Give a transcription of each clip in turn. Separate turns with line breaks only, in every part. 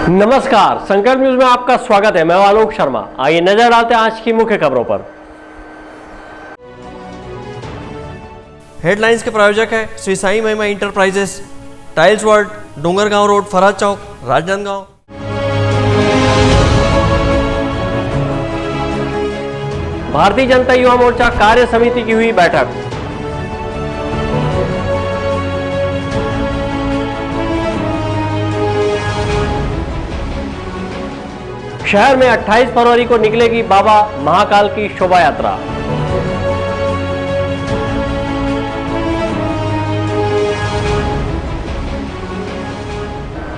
नमस्कार, संकल्प न्यूज में आपका स्वागत है। मैं आलोक शर्मा। आइए नजर डालते हैं आज की मुख्य खबरों पर।
हेडलाइंस के प्रायोजक है Shri Sai Mahima enterprises, tiles world, Dongargaon road, Faraz Chowk, Rajnandgaon.
Bharatiya Janata Yuva Morcha कार्य समिति की हुई बैठक। शहर में 28 फरवरी को निकलेगी बाबा महाकाल की शोभा यात्रा।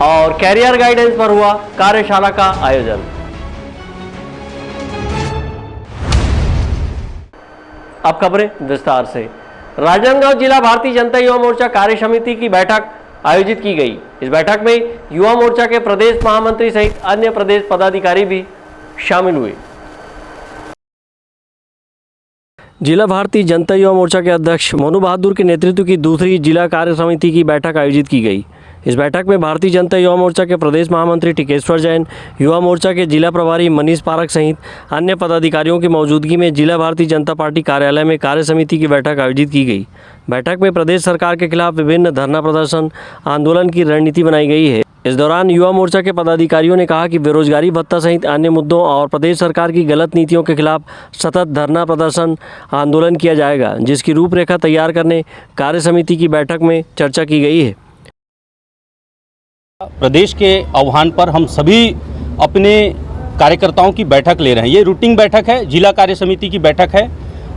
और कैरियर गाइडेंस पर हुआ कार्यशाला का आयोजन। अब खबरें विस्तार से। राजनांदगांव जिला भारतीय जनता युवा मोर्चा कार्य समिति की बैठक आयोजित की गई। इस बैठक में युवा मोर्चा के प्रदेश महामंत्री सहित अन्य प्रदेश पदाधिकारी भी शामिल हुए। जिला भारतीय जनता युवा मोर्चा के अध्यक्ष मोनू बहादुर के नेतृत्व की दूसरी जिला कार्य समिति की बैठक आयोजित की गई। इस बैठक में भारतीय जनता युवा मोर्चा के प्रदेश महामंत्री टिकेश्वर जैन, युवा मोर्चा के जिला प्रभारी मनीष पारक सहित अन्य पदाधिकारियों की मौजूदगी में जिला भारतीय जनता पार्टी कार्यालय में कार्य समिति की बैठक आयोजित की गई। बैठक में प्रदेश सरकार के खिलाफ विभिन्न धरना प्रदर्शन आंदोलन की रणनीति बनाई गई है। इस दौरान युवा मोर्चा के पदाधिकारियों ने कहा कि बेरोजगारी भत्ता सहित अन्य मुद्दों और प्रदेश सरकार की गलत नीतियों के खिलाफ सतत धरना प्रदर्शन आंदोलन किया जाएगा, जिसकी रूपरेखा तैयार करने कार्य समिति की बैठक में चर्चा की गई है।
प्रदेश के आह्वान पर हम सभी अपने कार्यकर्ताओं की बैठक ले रहे हैं। ये रूटीन बैठक है, जिला कार्य समिति की बैठक है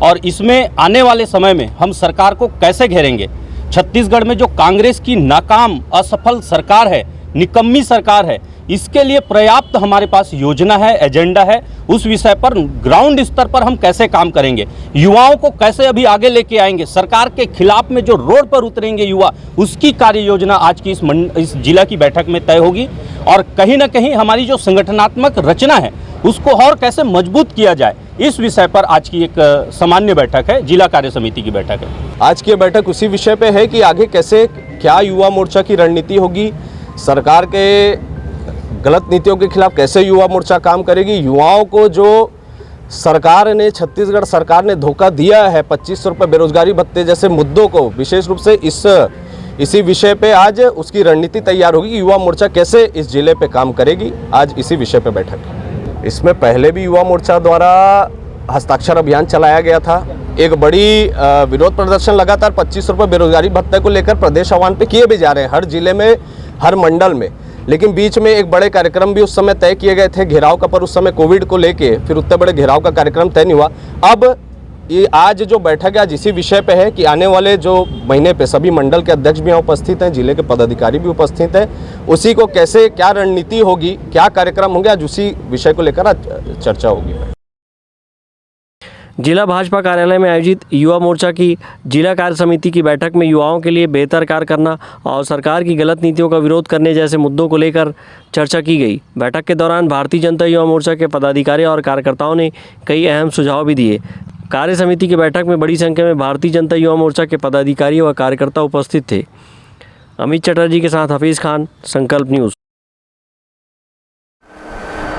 और इसमें आने वाले समय में हम सरकार को कैसे घेरेंगे। छत्तीसगढ़ में जो कांग्रेस की नाकाम असफल सरकार है, निकम्मी सरकार है, इसके लिए पर्याप्त हमारे पास योजना है, एजेंडा है। उस विषय पर ग्राउंड स्तर पर हम कैसे काम करेंगे, युवाओं को कैसे अभी आगे लेके आएंगे, सरकार के खिलाफ में जो रोड पर उतरेंगे युवा, उसकी कार्य योजना आज की इस जिला की बैठक में तय होगी। और कहीं ना कहीं हमारी जो संगठनात्मक रचना है उसको और कैसे मजबूत किया जाए, इस विषय पर आज की एक सामान्य बैठक है, जिला कार्य समिति की बैठक है।
आज की बैठक उसी विषय पे है कि आगे कैसे क्या युवा मोर्चा की रणनीति होगी, सरकार के गलत नीतियों के खिलाफ कैसे युवा मोर्चा काम करेगी, युवाओं को जो सरकार ने, छत्तीसगढ़ सरकार ने धोखा दिया है 2500 रुपये बेरोजगारी भत्ते जैसे मुद्दों को, विशेष रूप से इसी विषय पे आज उसकी रणनीति तैयार होगी कि युवा मोर्चा कैसे इस जिले पे काम करेगी। आज इसी विषय पे बैठक है। इसमें पहले भी युवा मोर्चा द्वारा हस्ताक्षर अभियान चलाया गया था। एक बड़ी विरोध प्रदर्शन लगातार 2500 रुपये बेरोजगारी भत्ते को लेकर प्रदेश आह्वान पे किए भी जा रहे हैं, हर जिले में, हर मंडल में। लेकिन बीच में एक बड़े कार्यक्रम भी उस समय तय किए गए थे घेराव का, पर उस समय कोविड को लेके फिर उतने बड़े घेराव का कार्यक्रम तय नहीं हुआ। अब ये आज जो बैठक है आज इसी विषय पे है कि आने वाले जो महीने पे सभी मंडल के अध्यक्ष भी यहाँ उपस्थित हैं, जिले के पदाधिकारी भी उपस्थित हैं, उसी को कैसे क्या रणनीति होगी, क्या कार्यक्रम होंगे, आज उसी विषय को लेकर आज चर्चा होगी।
जिला भाजपा कार्यालय में आयोजित युवा मोर्चा की जिला कार्य समिति की बैठक में युवाओं के लिए बेहतर कार्य करना और सरकार की गलत नीतियों का विरोध करने जैसे मुद्दों को लेकर चर्चा की गई। बैठक के दौरान भारतीय जनता युवा मोर्चा के पदाधिकारी और कार्यकर्ताओं ने कई अहम सुझाव भी दिए। कार्य समिति की बैठक में बड़ी संख्या में भारतीय जनता युवा मोर्चा के पदाधिकारी व कार्यकर्ता उपस्थित थे। अमित चटर्जी के साथ हफीज़ खान, संकल्प न्यूज़।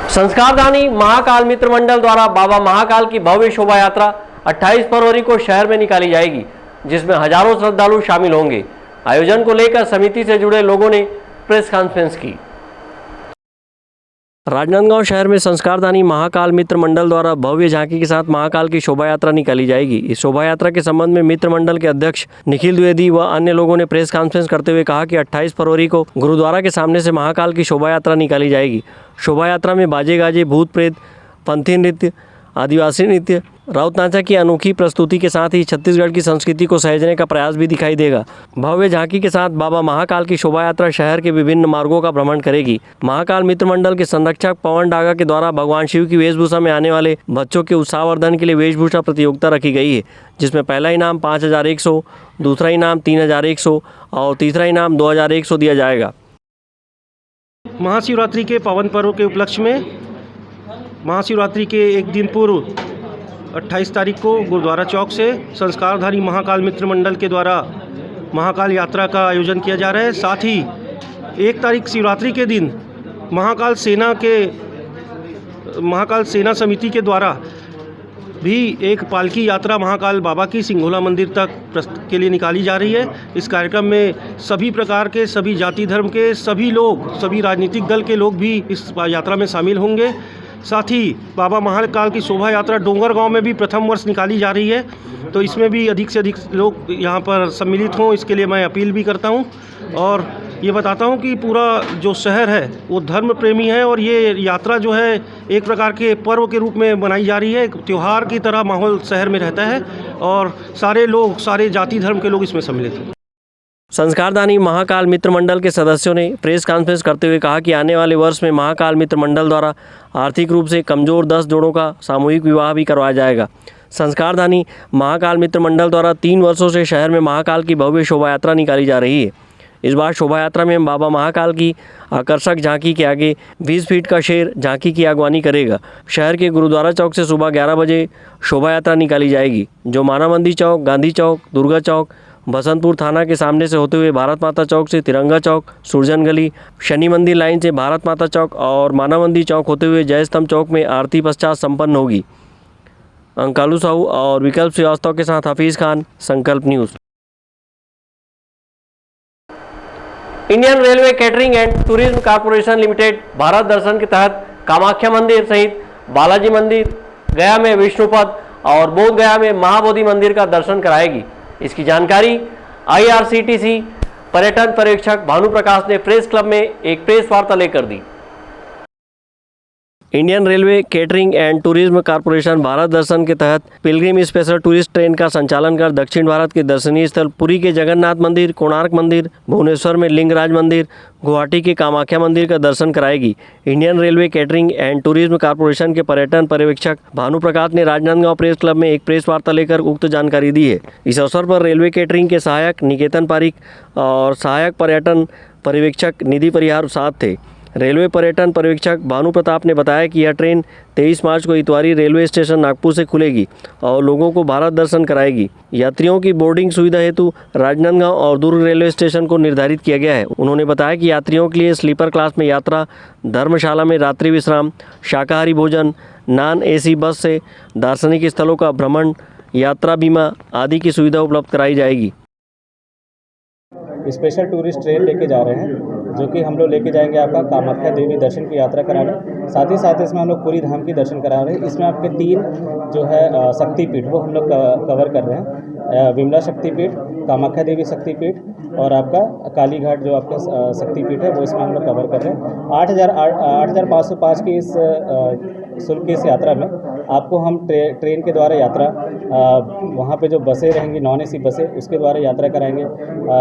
संस्कारदानी महाकाल मित्र मंडल द्वारा बाबा महाकाल की भव्य शोभा यात्रा 28 फरवरी को शहर में निकाली जाएगी, जिसमें हजारों श्रद्धालु शामिल होंगे। आयोजन को लेकर समिति से जुड़े लोगों ने प्रेस कॉन्फ्रेंस की। राजनांदगांव शहर में संस्कारदानी महाकाल मित्र मंडल द्वारा भव्य झांकी के साथ महाकाल की शोभा यात्रा निकाली जाएगी। इस शोभा यात्रा के संबंध में मित्र मंडल के अध्यक्ष निखिल द्विवेदी व अन्य लोगों ने प्रेस कॉन्फ्रेंस करते हुए कहा कि 28 फरवरी को गुरुद्वारा के सामने से महाकाल की शोभा यात्रा निकाली जाएगी। शोभा यात्रा में बाजे गाजे, भूत प्रेत, पंथी नृत्य, आदिवासी नृत्य, राउत नाचा की अनोखी प्रस्तुति के साथ ही छत्तीसगढ़ की संस्कृति को सहेजने का प्रयास भी दिखाई देगा। भव्य झांकी के साथ बाबा महाकाल की शोभा यात्रा शहर के विभिन्न मार्गों का भ्रमण करेगी। महाकाल मित्र मंडल के संरक्षक पवन डागा के द्वारा भगवान शिव की वेशभूषा में आने वाले बच्चों के उत्साहवर्धन के लिए वेशभूषा प्रतियोगिता रखी गई है, जिसमें पहला इनाम 5100, दूसरा इनाम 3100 और तीसरा इनाम 2100 दिया जाएगा।
महाशिवरात्रि के पावन पर्व के उपलक्ष्य में महाशिवरात्रि के एक दिन पूर्व 28 तारीख को गुरुद्वारा चौक से संस्कारधारी महाकाल मित्र मंडल के द्वारा महाकाल यात्रा का आयोजन किया जा रहा है। साथ ही 1 तारीख शिवरात्रि के दिन महाकाल सेना समिति के द्वारा भी एक पालकी यात्रा महाकाल बाबा की सिंघोला मंदिर तक के लिए निकाली जा रही है। इस कार्यक्रम में सभी प्रकार के, सभी जाति धर्म के सभी लोग, सभी राजनीतिक दल के लोग भी इस यात्रा में शामिल होंगे। साथ ही बाबा महाकाल की शोभा यात्रा डोंगरगांव में भी प्रथम वर्ष निकाली जा रही है, तो इसमें भी अधिक से अधिक लोग यहाँ पर सम्मिलित हों, इसके लिए मैं अपील भी करता हूँ। और ये बताता हूँ कि पूरा जो शहर है वो धर्म प्रेमी है और ये यात्रा जो है एक प्रकार के पर्व के रूप में बनाई जा रही है। एक त्यौहार की तरह माहौल शहर में रहता है और सारे लोग, सारे जाति धर्म के लोग इसमें सम्मिलित हैं।
संस्कारदानी महाकाल मित्र मंडल के सदस्यों ने प्रेस कॉन्फ्रेंस करते हुए कहा कि आने वाले वर्ष में महाकाल मित्र मंडल द्वारा आर्थिक रूप से कमज़ोर 10 जोड़ों का सामूहिक विवाह भी करवाया जाएगा। संस्कारदानी महाकाल मित्र मंडल द्वारा 3 वर्षों से शहर में महाकाल की भव्य शोभा यात्रा निकाली जा रही है। इस बार शोभा यात्रा में बाबा महाकाल की आकर्षक झांकी के आगे 20 फीट का शेर झांकी की अगवानी करेगा। शहर के गुरुद्वारा चौक से सुबह 11 बजे शोभा यात्रा निकाली जाएगी, जो मानामंदी चौक, गांधी चौक, दुर्गा चौक, बसंतपुर थाना के सामने से होते हुए भारत माता चौक से तिरंगा चौक, सुरजन गली, शनि मंदिर लाइन से भारत माता चौक और मानामंदी चौक होते हुए जय स्तंभ चौक में आरती पश्चात संपन्न होगी। अंकालू साहू और विकल्प श्रीवास्तव के साथ Hafeez Khan, Sankalp news. Indian railway catering and tourism corporation limited Bharat Darshan के तहत कामाख्या मंदिर सहित बालाजी मंदिर, गया में विष्णुपद और बोध गया में महाबोधि मंदिर का दर्शन कराएगी। इसकी जानकारी IRCTC पर्यटन पर्यवेक्षक भानु प्रकाश ने प्रेस क्लब में एक प्रेस वार्ता लेकर दी। Indian railway catering and tourism corporation Bharat Darshan के तहत पिलग्रिम स्पेशल टूरिस्ट ट्रेन का संचालन कर दक्षिण भारत के दर्शनीय स्थल पुरी के जगन्नाथ मंदिर, कोणार्क मंदिर, भुवनेश्वर में लिंगराज मंदिर, गुवाहाटी के कामाख्या मंदिर का दर्शन कराएगी। Indian railway catering and tourism corporation के पर्यटन पर्यवेक्षक भानु प्रकाश ने राजनांदगांव प्रेस क्लब में एक प्रेस वार्ता लेकर उक्त जानकारी दी है। इस अवसर पर रेलवे कैटरिंग के सहायक निकेतन पारिक और सहायक पर्यटन पर्यवेक्षक निधि परिहार साथ थे। रेलवे पर्यटन पर्यवेक्षक भानु प्रताप ने बताया कि यह ट्रेन 23 मार्च को इतवारी रेलवे स्टेशन नागपुर से खुलेगी और लोगों को भारत दर्शन कराएगी। यात्रियों की बोर्डिंग सुविधा हेतु राजनांदगांव और दुर्ग रेलवे स्टेशन को निर्धारित किया गया है। उन्होंने बताया कि यात्रियों के लिए स्लीपर क्लास में यात्रा, धर्मशाला में रात्रि विश्राम, शाकाहारी भोजन, नॉन AC बस से दार्शनिक स्थलों का भ्रमण, यात्रा बीमा आदि की सुविधा उपलब्ध कराई जाएगी।
स्पेशल टूरिस्ट ट्रेन लेके जा रहे हैं, जो कि हम लोग लेके जाएंगे आपका कामाख्या देवी दर्शन की यात्रा कराने, साथ ही साथ इसमें हम लोग पूरी धाम की दर्शन करा रहे हैं। इसमें आपके 3 जो है शक्तिपीठ वो हम लोग कवर कर रहे हैं। विमला शक्तिपीठ, कामाख्या देवी शक्तिपीठ और आपका काली घाट जो आपका शक्तिपीठ है वो इसमें हम लोग कवर कर रहे हैं। 8,505 की इस शुल्क की इस यात्रा में आपको हम ट्रेन के द्वारा यात्रा, वहाँ पे जो बसें रहेंगी नॉन AC बसें, उसके द्वारा यात्रा कराएंगे।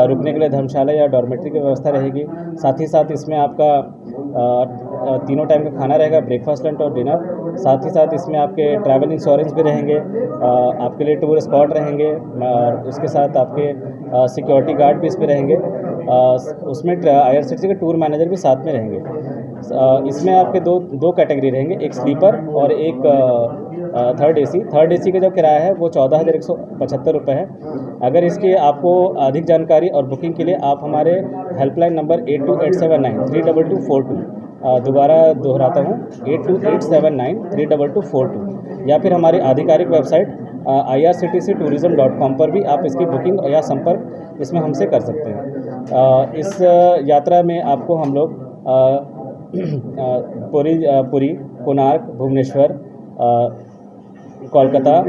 रुकने के लिए धर्मशाला या डॉर्मेट्री की व्यवस्था रहेगी। साथ ही साथ इसमें आपका तीनों टाइम का खाना रहेगा, ब्रेकफास्ट, लंच और डिनर। साथ ही साथ इसमें आपके ट्रैवल इंश्योरेंस भी रहेंगे, आपके लिए टूर स्पॉट रहेंगे और उसके साथ आपके सिक्योरिटी गार्ड भी इसमें रहेंगे। उसमें IRCTC के टूर मैनेजर भी साथ में रहेंगे। इसमें आपके दो कैटेगरी रहेंगे, एक स्लीपर और एक थर्ड AC का जो किराया है वो 14,175 रुपये है। अगर इसकी आपको अधिक जानकारी और बुकिंग के लिए आप हमारे हेल्पलाइन नंबर 82,879 32242, दोबारा दोहराता हूँ 82,879 32242, या फिर हमारी आधिकारिक वेबसाइट IRCTCtourism.com पर भी आप इसकी बुकिंग या संपर्क इसमें हमसे कर सकते हैं। इस यात्रा में आपको हम लोग पुरी, कोणार्क, भुवनेश्वर, कोलकाता,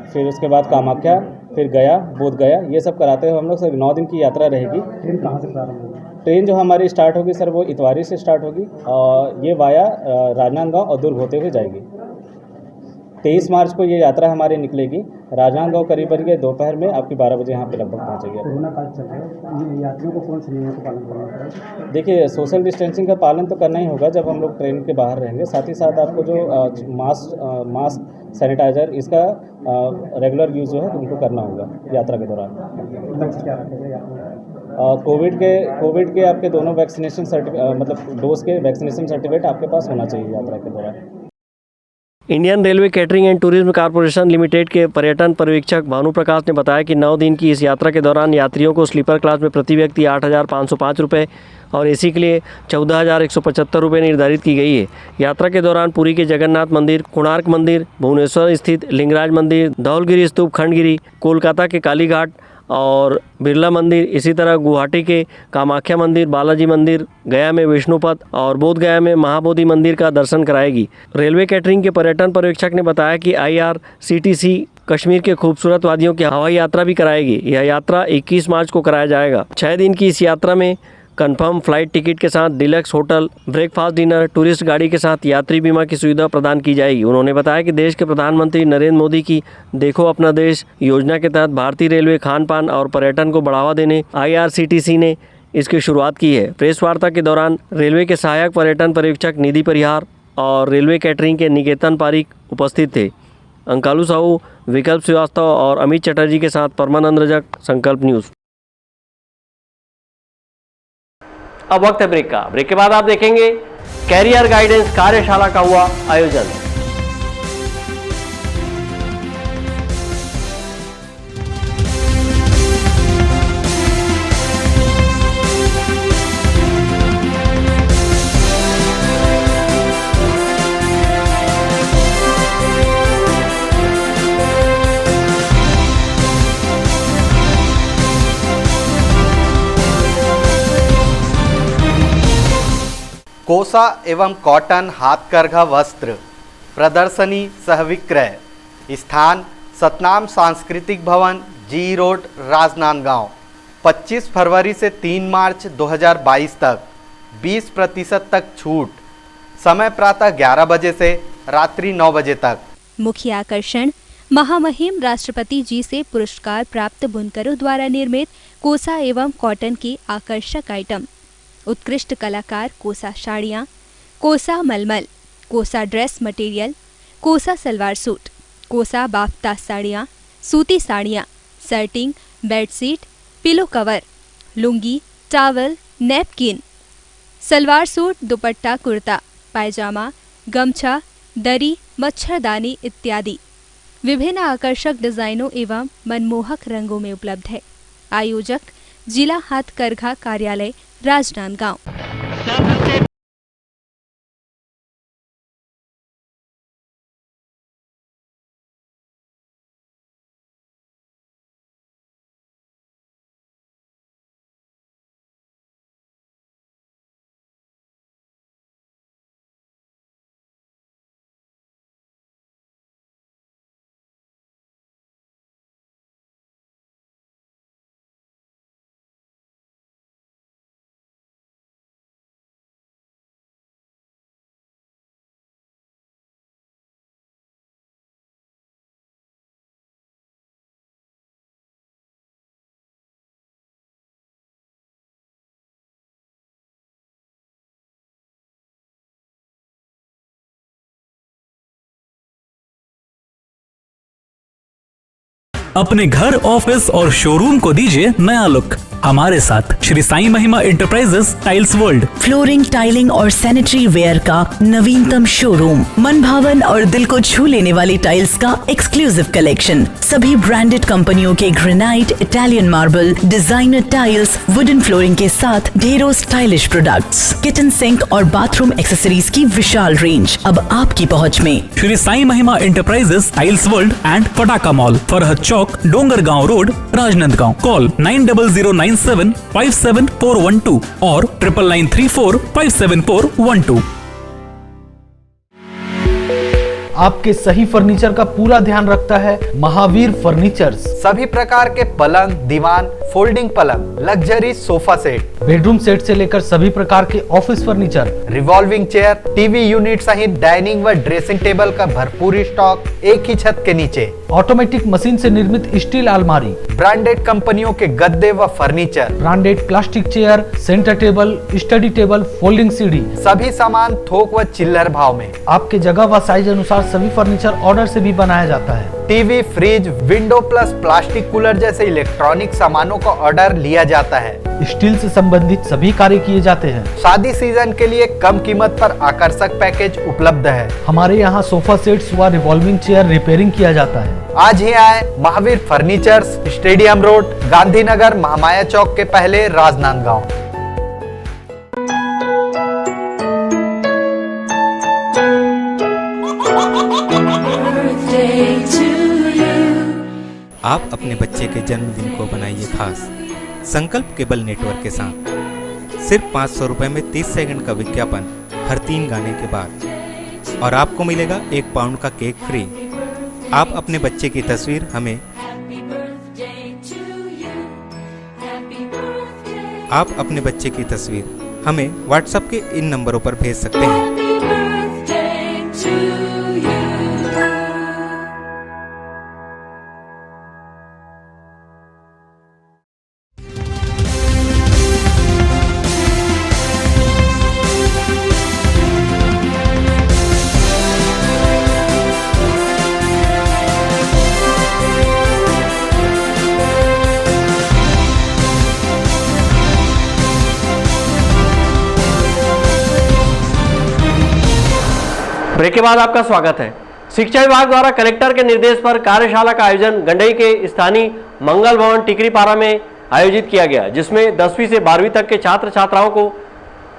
फिर उसके बाद कामाख्या, फिर गया, बोध गया, ये सब कराते हुए हम लोग सिर्फ 9 दिन की यात्रा रहेगी। ट्रेन कहाँ से प्रारंभ होगी? ट्रेन जो हमारी स्टार्ट होगी सर वो इतवारी से स्टार्ट होगी और ये वाया राजनांदगांव और दुर्ग होते हुए जाएगी। 23 मार्च को ये यात्रा हमारी निकलेगी। राजनांदगांव करीबन के दोपहर में आपकी 12 बजे यहाँ पे लगभग पहुँचेगी। कोरोना काल चल रहा है, यात्रियों को कौन से नियमों का पालन करना पड़ेगा? देखिए, सोशल डिस्टेंसिंग का पालन तो करना ही होगा जब हम लोग ट्रेन के बाहर रहेंगे। साथ ही साथ आपको जो मास्क, सैनिटाइज़र, इसका रेगुलर यूज़ जो है उनको करना होगा यात्रा के दौरान। कोविड के आपके दोनों वैक्सीनेशन मतलब डोज के वैक्सीनेशन सर्टिफिकेट आपके पास होना चाहिए यात्रा के दौरान।
Indian railway catering and tourism corporation limited के पर्यटन पर्यवेक्षक भानु प्रकाश ने बताया कि 9 दिन की इस यात्रा के दौरान यात्रियों को स्लीपर क्लास में प्रति व्यक्ति 8,505 रुपये और एसी के लिए 14,175 रुपये निर्धारित की गई है। यात्रा के दौरान पुरी के जगन्नाथ मंदिर, कोणार्क मंदिर, भुवनेश्वर स्थित लिंगराज मंदिर, धौलगिरी स्तूप खंडगिरी, कोलकाता के कालीघाट और बिरला मंदिर, इसी तरह गुवाहाटी के कामाख्या मंदिर, बालाजी मंदिर, गया में विष्णुपद और बोध गया में महाबोधि मंदिर का दर्शन कराएगी। रेलवे कैटरिंग के पर्यटन पर्यवेक्षक ने बताया कि IRCTC कश्मीर के खूबसूरत वादियों की हवाई यात्रा भी कराएगी। यह यात्रा 21 मार्च को कराया जाएगा। 6 दिन की इस यात्रा में कंफर्म फ्लाइट टिकट के साथ deluxe hotel, breakfast, dinner, tourist गाड़ी के साथ यात्री बीमा की सुविधा प्रदान की जाएगी। उन्होंने बताया कि देश के प्रधानमंत्री नरेंद्र मोदी की देखो अपना देश योजना के तहत भारतीय रेलवे खान पान और पर्यटन को बढ़ावा देने IRCTC ने इसकी शुरुआत की है। प्रेस वार्ता के दौरान रेलवे के सहायक पर्यटन पर्यवेक्षक निधि परिहार और रेलवे कैटरिंग के निकेतन पारिक उपस्थित थे। अंकालू साहू, विकल्प श्रीवास्तव और अमित चटर्जी के साथ परमानंद रजक, संकल्प न्यूज़। अब वक्त है ब्रेक का। ब्रेक के बाद आप देखेंगे कैरियर गाइडेंस कार्यशाला का हुआ आयोजन।
कोसा एवं कॉटन हाथकरघा वस्त्र प्रदर्शनी सह विक्रय, स्थान सतनाम सांस्कृतिक भवन, जी रोड, राजनांदगांव। 25 फरवरी से 3 मार्च 2022 तक 20% तक छूट। समय प्रातः 11 बजे से रात्रि 9 बजे तक।
मुख्य आकर्षण महामहिम राष्ट्रपति जी से पुरस्कार प्राप्त बुनकरों द्वारा निर्मित कोसा एवं कॉटन के आकर्षक आइटम, उत्कृष्ट कलाकार कोसा साड़ियाँ, कोसा मलमल, कोसा ड्रेस मटेरियल, कोसा सलवार सूट, कोसा बाफ्ता साड़ियाँ, सूती साड़ियाँ, shirting, bedsheet, pillow cover, lungi, towel, napkin, salwar suit, dupatta, kurta, pyjama, gamchha, दरी, मच्छरदानी इत्यादि विभिन्न आकर्षक डिजाइनों एवं मनमोहक रंगों में उपलब्ध है। आयोजक जिला हाथकरघा कार्यालय, राजनांदगांव।
अपने घर, ऑफिस और शोरूम को दीजिए नया लुक हमारे साथ Shri Sai Mahima enterprises tiles world.
Flooring, tiling और सैनिटरी वेयर का नवीनतम शोरूम, मन भावन और दिल को छू लेने वाली टाइल्स का एक्सक्लूसिव कलेक्शन, सभी ब्रांडेड कंपनियों के granite, Italian marble, designer tiles, wooden flooring के साथ ढेरों स्टाइलिश प्रोडक्ट्स, किचन सिंक और बाथरूम एक्सेसरीज की विशाल रेंज अब आपकी पहुंच में।
Shri Sai Mahima enterprises tiles world and Pataka mall, Farhad Chowk, Dongargaon road, Rajnandgaon. Call 9009757412 और 9994574412।
आपके सही फर्नीचर का पूरा ध्यान रखता है महावीर फर्नीचर्स।
सभी प्रकार के पलंग, दीवान, फोल्डिंग पलंग, luxury sofa set,
bedroom set से लेकर सभी प्रकार के office furniture,
revolving chair, TV unit सहित डाइनिंग व ड्रेसिंग टेबल का भरपूर स्टॉक एक ही छत के नीचे।
ऑटोमेटिक मशीन से निर्मित स्टील अलमारी,
ब्रांडेड कंपनियों के गद्दे व furniture,
branded plastic chair, centre table, study table, folding सीढ़ी,
सभी सामान थोक व चिल्लर भाव में।
आपके जगह व साइज अनुसार सभी फर्नीचर ऑर्डर से भी बनाया जाता है।
TV, fridge, window plus plastic cooler जैसे इलेक्ट्रॉनिक सामानों का ऑर्डर लिया जाता है।
स्टील से संबंधित सभी कार्य किए जाते हैं।
शादी सीजन के लिए कम कीमत पर आकर्षक पैकेज उपलब्ध है।
हमारे यहाँ सोफा सेट्स व रिवॉल्विंग चेयर रिपेयरिंग किया जाता है।
आज ही आए Mahavir furnitures, stadium road, Gandhinagar, Mahamaya Chowk के पहले, राजनांदगांव।
आप अपने बच्चे के जन्मदिन को बनाइए खास संकल्प केबल नेटवर्क के साथ। सिर्फ 500 रुपये में 30 सेकंड का विज्ञापन हर 3 गाने के बाद, और आपको मिलेगा 1 पाउंड का केक फ्री। आप अपने बच्चे की तस्वीर हमें व्हाट्सएप के इन नंबरों पर भेज सकते हैं।
ब्रेक के बाद आपका स्वागत है। शिक्षा विभाग द्वारा कलेक्टर के निर्देश पर कार्यशाला का आयोजन गंडई के स्थानीय मंगल भवन टिकरीपारा में आयोजित किया गया, जिसमें 10वीं से 12वीं तक के छात्र छात्राओं को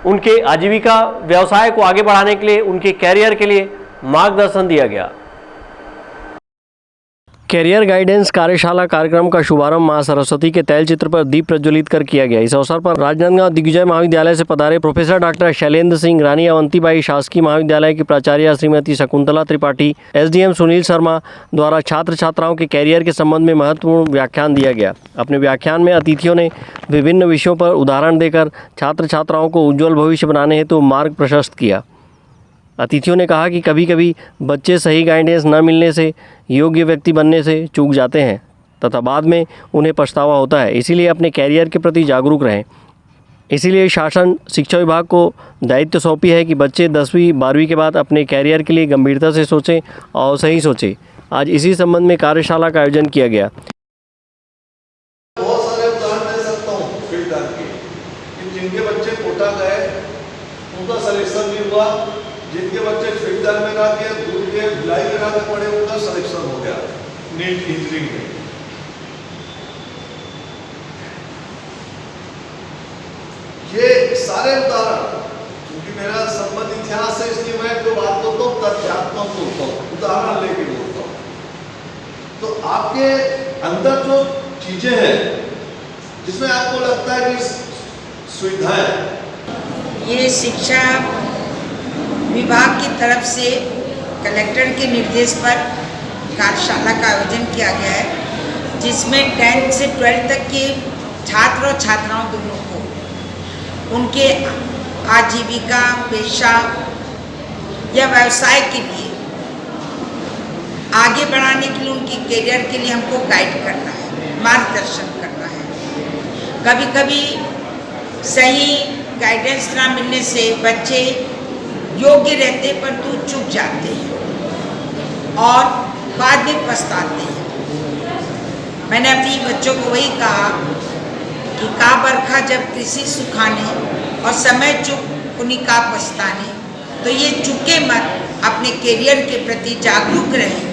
उनके आजीविका व्यवसाय को आगे बढ़ाने के लिए, उनके कैरियर के लिए मार्गदर्शन दिया गया। कैरियर गाइडेंस कार्यशाला कार्यक्रम का शुभारंभ मां सरस्वती के तैल चित्र पर दीप प्रज्वलित कर किया गया। इस अवसर पर राजनांदगांव दिग्विजय महाविद्यालय से पधारे प्रोफेसर डॉक्टर शैलेंद्र सिंह, रानी अवंतीबाई शासकीय महाविद्यालय की प्राचार्य श्रीमती शकुंतला त्रिपाठी, एसडीएम सुनील शर्मा द्वारा छात्र छात्राओं के कैरियर के संबंध में महत्वपूर्ण व्याख्यान दिया गया। अपने व्याख्यान में अतिथियों ने विभिन्न विषयों पर उदाहरण देकर छात्र छात्राओं को उज्ज्वल भविष्य बनाने हेतु मार्ग प्रशस्त किया। अतिथियों ने कहा कि कभी कभी बच्चे सही गाइडेंस न मिलने से योग्य व्यक्ति बनने से चूक जाते हैं तथा बाद में उन्हें पछतावा होता है, इसीलिए अपने कैरियर के प्रति जागरूक रहें। इसीलिए शासन शिक्षा विभाग को दायित्व सौंपी है कि बच्चे 10वीं 12वीं के बाद अपने कैरियर के लिए गंभीरता से सोचें और सही सोचें। आज इसी संबंध में कार्यशाला का आयोजन किया गया।
बहुत सारे उदाहरण दे सकता हूँ फील्डर के, कि जिनके बच्चे कोटा गए उनका सिलेक्शन नहीं हुआ, जिनके बच्चे फील्डर में ना गए, दूर के भिलाई में ना पड़े, उनका सिलेक्शन हो गया नीट इंजीनियरिंग में। ये सारे उदाहरण, क्योंकि मेरा संबंध इतिहास है इसलिए मैं जो बात बोलता हूँ तथ्यात्मक बोलता हूँ, उदाहरण लेके बोलता हूँ। तो आपके अंदर जो चीजें हैं जिसमें आपको लगता है कि सुविधाएं,
ये शिक्षा विभाग की तरफ से कलेक्टर के निर्देश पर कार्यशाला का आयोजन किया गया है, जिसमें 10th से 12th तक के छात्र और छात्राओं दोनों को उनके आजीविका, पेशा या व्यवसाय के लिए आगे बढ़ाने के लिए, उनकी करियर के लिए हमको गाइड करना है, मार्गदर्शन करना है। कभी कभी सही गाइडेंस ना मिलने से बच्चे योग्य रहते परंतु चूक जाते हैं और बाद में पछताते हैं। मैंने अपनी बच्चों को वही कहा कि का बरखा जब कृषि सुखाने और समय चूक उन्हीं का पछताने, तो ये चूके मत, अपने करियर के प्रति जागरूक रहें।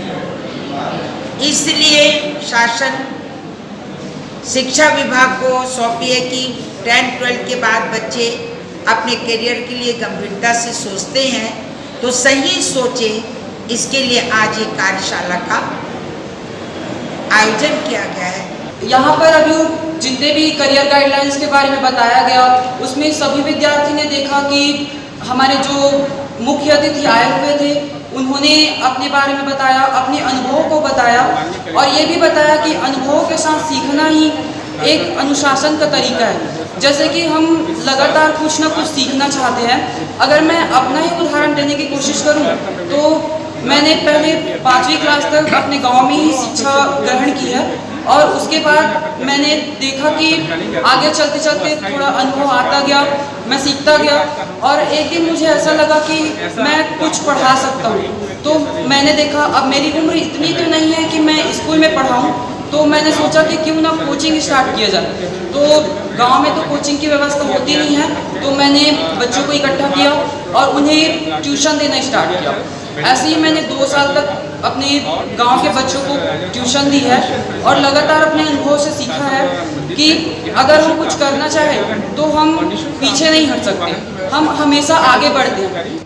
इसलिए शासन शिक्षा विभाग को सौंपी है कि 10th 12th के बाद बच्चे अपने करियर के लिए गंभीरता से सोचते हैं तो सही सोचें। इसके लिए आज ये कार्यशाला का आयोजन किया गया है।
यहाँ पर अभी जितने भी करियर गाइडलाइंस के बारे में बताया गया, उसमें सभी विद्यार्थी ने देखा कि हमारे जो मुख्य अतिथि आए हुए थे उन्होंने अपने बारे में बताया, अपने अनुभवों को बताया और ये भी बताया कि अनुभवों के साथ सीखना ही एक अनुशासन का तरीका है। जैसे कि हम लगातार कुछ ना कुछ सीखना चाहते हैं। अगर मैं अपना ही उदाहरण देने की कोशिश करूं तो मैंने पहले 5वीं क्लास तक अपने गांव में ही शिक्षा ग्रहण की है और उसके बाद मैंने देखा कि आगे चलते चलते थोड़ा अनुभव आता गया, मैं सीखता गया और एक दिन मुझे ऐसा लगा कि मैं कुछ पढ़ा सकता हूँ। तो मैंने देखा अब मेरी उम्र इतनी तो नहीं है कि मैं स्कूल में पढ़ाऊँ, तो मैंने सोचा कि क्यों ना कोचिंग स्टार्ट किया जाए। तो गांव में तो कोचिंग की व्यवस्था होती नहीं है, तो मैंने बच्चों को इकट्ठा किया और उन्हें ट्यूशन देना स्टार्ट किया। ऐसे ही मैंने 2 साल तक अपने गांव के बच्चों को ट्यूशन दी है और लगातार अपने अनुभव से सीखा है कि अगर हम कुछ करना चाहें तो हम पीछे नहीं हट सकते, हम हमेशा आगे बढ़ते हैं।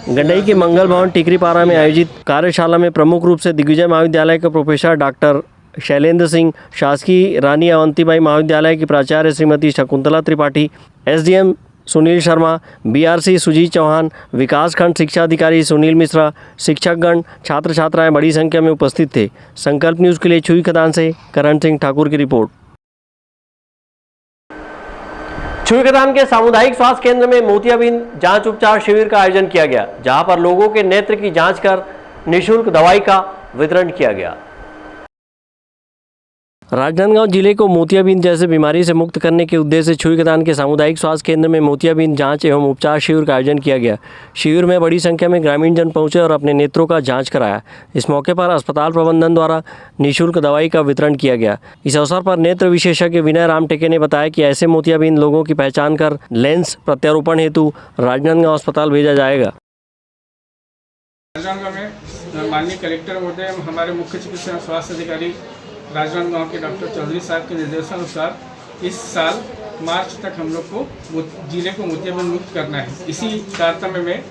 गंडई के मंगल भवन टिकरीपारा में आयोजित कार्यशाला में प्रमुख रूप से दिग्विजय महाविद्यालय के प्रोफेसर डॉक्टर शैलेंद्र सिंह, शासकीय रानी अवंतीबाई महाविद्यालय की प्राचार्य श्रीमती शकुंतला त्रिपाठी, एसडीएम सुनील शर्मा, बीआरसी सुजीत चौहान, विकासखंड शिक्षा अधिकारी सुनील मिश्रा, शिक्षकगण, छात्र छात्राएं बड़ी संख्या में उपस्थित थे। संकल्प न्यूज़ के लिए छुई खदान से करण सिंह ठाकुर की रिपोर्ट। छुई खदान के सामुदायिक स्वास्थ्य केंद्र में मोतियाबिंद जांच उपचार शिविर का आयोजन किया गया, जहां पर लोगों के नेत्र की जांच कर निःशुल्क दवाई का वितरण किया गया। राजनांदगांव जिले को मोतियाबिंद जैसे बीमारी से मुक्त करने के उद्देश्य से छुई खदान के सामुदायिक स्वास्थ्य केंद्र में मोतियाबिंद जांच एवं उपचार शिविर का आयोजन किया गया। शिविर में बड़ी संख्या में ग्रामीण जन पहुंचे और अपने नेत्रों का जांच कराया। इस मौके पर अस्पताल प्रबंधन द्वारा निःशुल्क दवाई का वितरण किया गया। इस अवसर पर नेत्र विशेषज्ञ विनय राम टेके ने बताया कि ऐसे मोतियाबिंद लोगों की पहचान कर लेंस प्रत्यारोपण हेतु राजनांदगांव अस्पताल भेजा जाएगा।
राजनांदगांव में माननीय कलेक्टर महोदय, हमारे मुख्य चिकित्सा स्वास्थ्य अधिकारी राजनांदगांव के डॉक्टर चौधरी साहब के निर्देशानुसार इस साल मार्च तक हम लोग को जिले को मोतियाबिंद मुक्त करना है। इसी तारतम्य में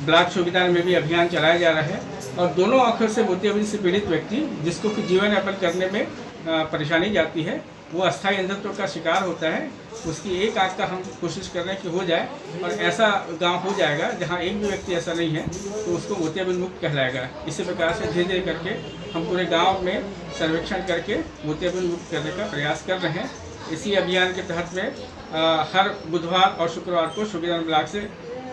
ब्लॉक छुईखदान में भी अभियान चलाया जा रहा है और दोनों आंखों से मोतियाबिंद से पीड़ित व्यक्ति जिसको कि जीवन यापन करने में परेशानी जाती है, वो अस्थायी अंधत्व का शिकार होता है, उसकी एक आंख का हम कोशिश कर रहे हैं कि हो जाए और ऐसा गांव हो जाएगा जहां एक भी व्यक्ति ऐसा नहीं है तो उसको मोतियाबिंद मुक्त कहलाएगा। इसी प्रकार से धीरे धीरे करके हम पूरे गांव में सर्वेक्षण करके मोतियाबिंद मुक्त करने का प्रयास कर रहे हैं। इसी अभियान के तहत में हर बुधवार और शुक्रवार को छुईखदान ब्लॉक से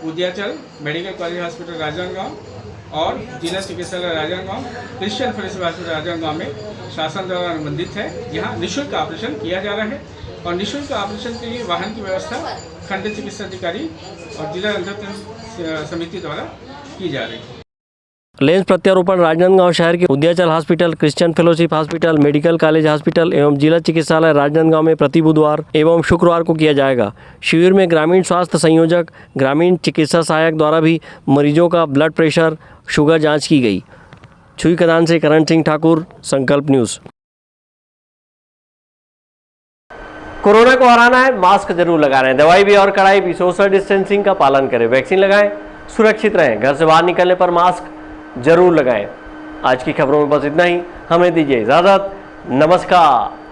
उदयाचल मेडिकल कॉलेज हॉस्पिटल राजनांदगांव और जिला चिकित्सालय Rajnandgaon, Christian fellowship hospital Rajnandgaon में शासन द्वारा अनुबंधित है। यहाँ निःशुल्क ऑपरेशन किया जा रहा है और निःशुल्क ऑपरेशन के लिए वाहन की व्यवस्था खंड चिकित्सा अधिकारी और जिला अंधत्व समिति द्वारा की जा रही है।
लेंस प्रत्यारोपण राजनांदगांव शहर के Udayachal hospital, Christian fellowship hospital, medical college hospital एवं जिला चिकित्सालय राजनांदगांव में प्रति बुधवार एवं शुक्रवार को किया जाएगा। शिविर में ग्रामीण स्वास्थ्य संयोजक, ग्रामीण चिकित्सा सहायक द्वारा भी मरीजों का ब्लड प्रेशर, शुगर जांच की गई। छुई खदान से करण सिंह ठाकुर, संकल्प न्यूज़। कोरोना को हराना है, मास्क जरूर लगाना है, दवाई भी और कड़ाई भी, सोशल डिस्टेंसिंग का पालन करें, वैक्सीन लगाएं, सुरक्षित रहें, घर से बाहर निकलने पर मास्क जरूर लगाएं। आज की खबरों में बस इतना ही, हमें दीजिए इजाज़त, नमस्कार।